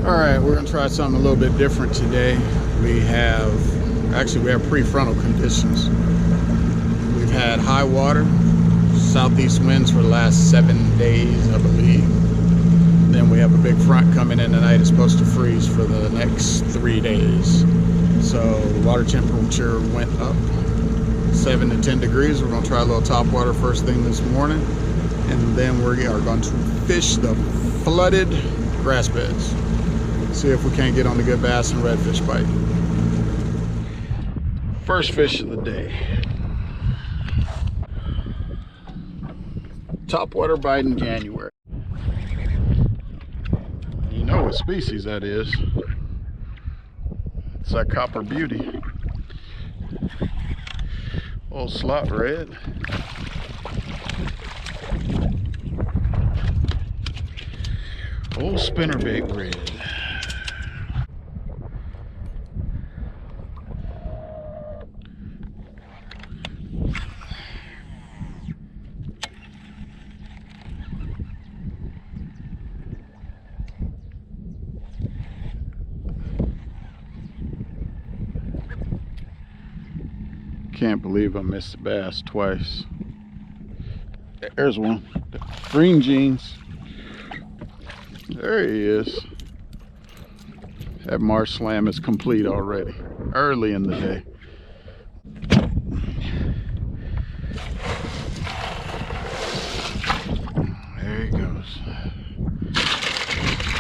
All right, we're gonna try something a little bit different today. We have prefrontal conditions. We've had high water, southeast winds for the last 7 days, I believe. Then we have a big front coming in tonight. It's supposed to freeze for the next 3 days. So the water temperature went up 7 to 10 degrees. We're gonna try a little top water first thing this morning. And then we are going to fish the flooded grass beds. See if we can't get on the good bass and redfish bite. First fish of the day. Topwater bite in January. You know what species that is. It's that copper beauty. Old slot red. Old spinnerbait red. Can't believe I missed the bass twice. There's one. Green jeans. There he is. That marsh slam is complete already. Early in the day. There he goes.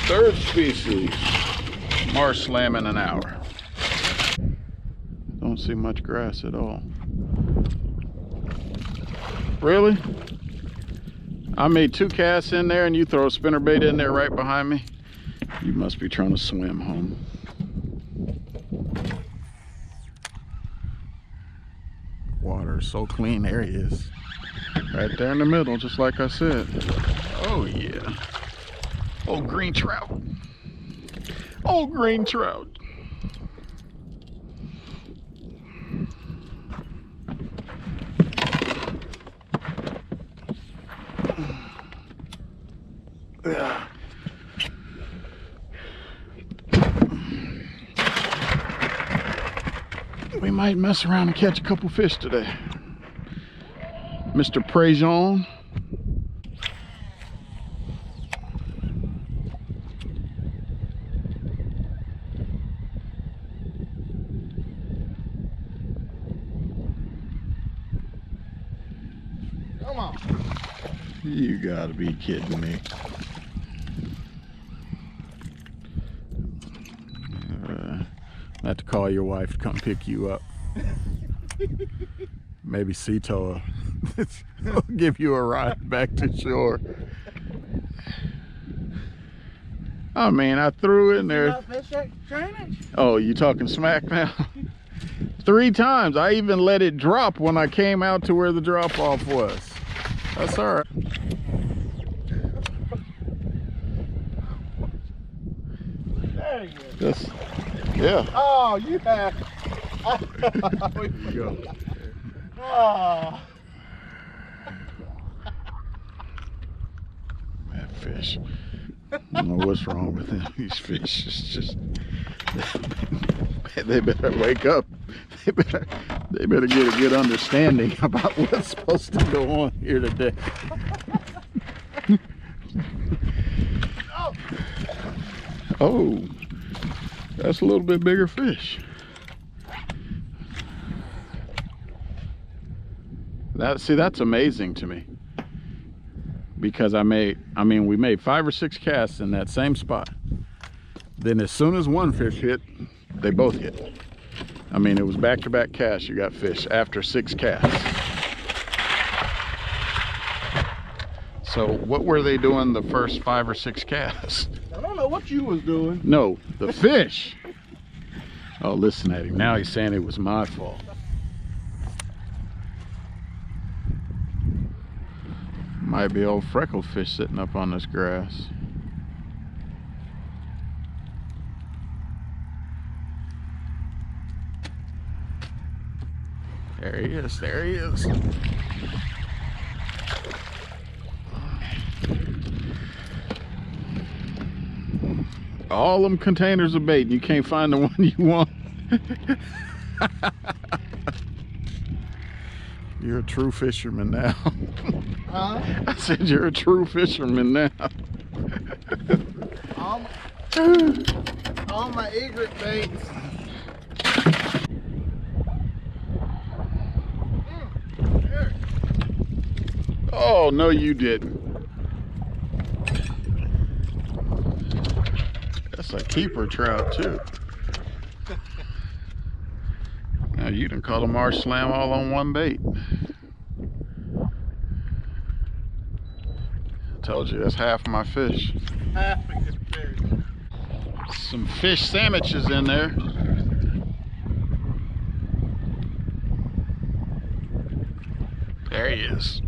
Third species. Marsh slam in an hour. Don't see much grass at all. Really? I made 2 casts in there and you throw a spinnerbait in there right behind me? You must be trying to swim home. Water is so clean. There he is. Right there in the middle, just like I said. Oh yeah. Oh, green trout. Oh, green trout. Yeah. We might mess around and catch a couple fish today. Mr. Prejean. Come on. You gotta be kidding me. I have to call your wife to come pick you up. Maybe Cito will give you a ride back to shore. I mean, I threw in there. Oh, you talking smack now? 3 times. I even let it drop when I came out to where the drop off was. That's all right. There you go. Just, yeah. Oh, you have. There you go. Oh. That fish. I don't know what's wrong with them. These fish. It's just, they better wake up. They better get a good understanding about what's supposed to go on here today. Oh, that's a little bit bigger fish. That's amazing to me. Because we made 5 or 6 casts in that same spot. Then as soon as one fish hit, they both hit. I mean, it was back-to-back casts. You got fish after 6 casts. So what were they doing the first 5 or 6 casts? I don't know what you was doing. No, the fish. Oh, listen at him. Now he's saying it was my fault. Might be old freckled fish sitting up on this grass. There he is, there he is. All them containers of bait and you can't find the one you want. You're a true fisherman now. Huh? I said you're a true fisherman now. All my egret baits. Oh, no you didn't. That's a keeper trout too. Now you done caught a marsh slam all on one bait. I told you that's half of my fish. Half a good fish. Some fish sandwiches in there. There he is.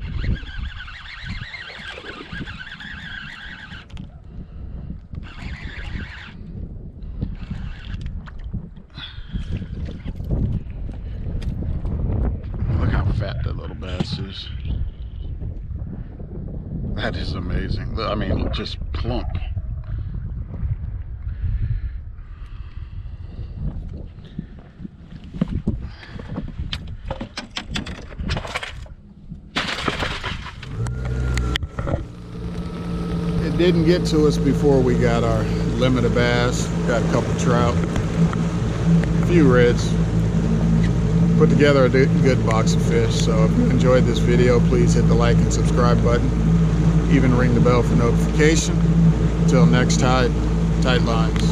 Look how fat that little bass is. That is amazing. I mean, just plump. It didn't get to us before we got our limit of bass. Got a couple trout, a few reds. Put together a good box of fish. So if you enjoyed this video, please hit the like and subscribe button. Even ring the bell for notification. Until next time, tight lines.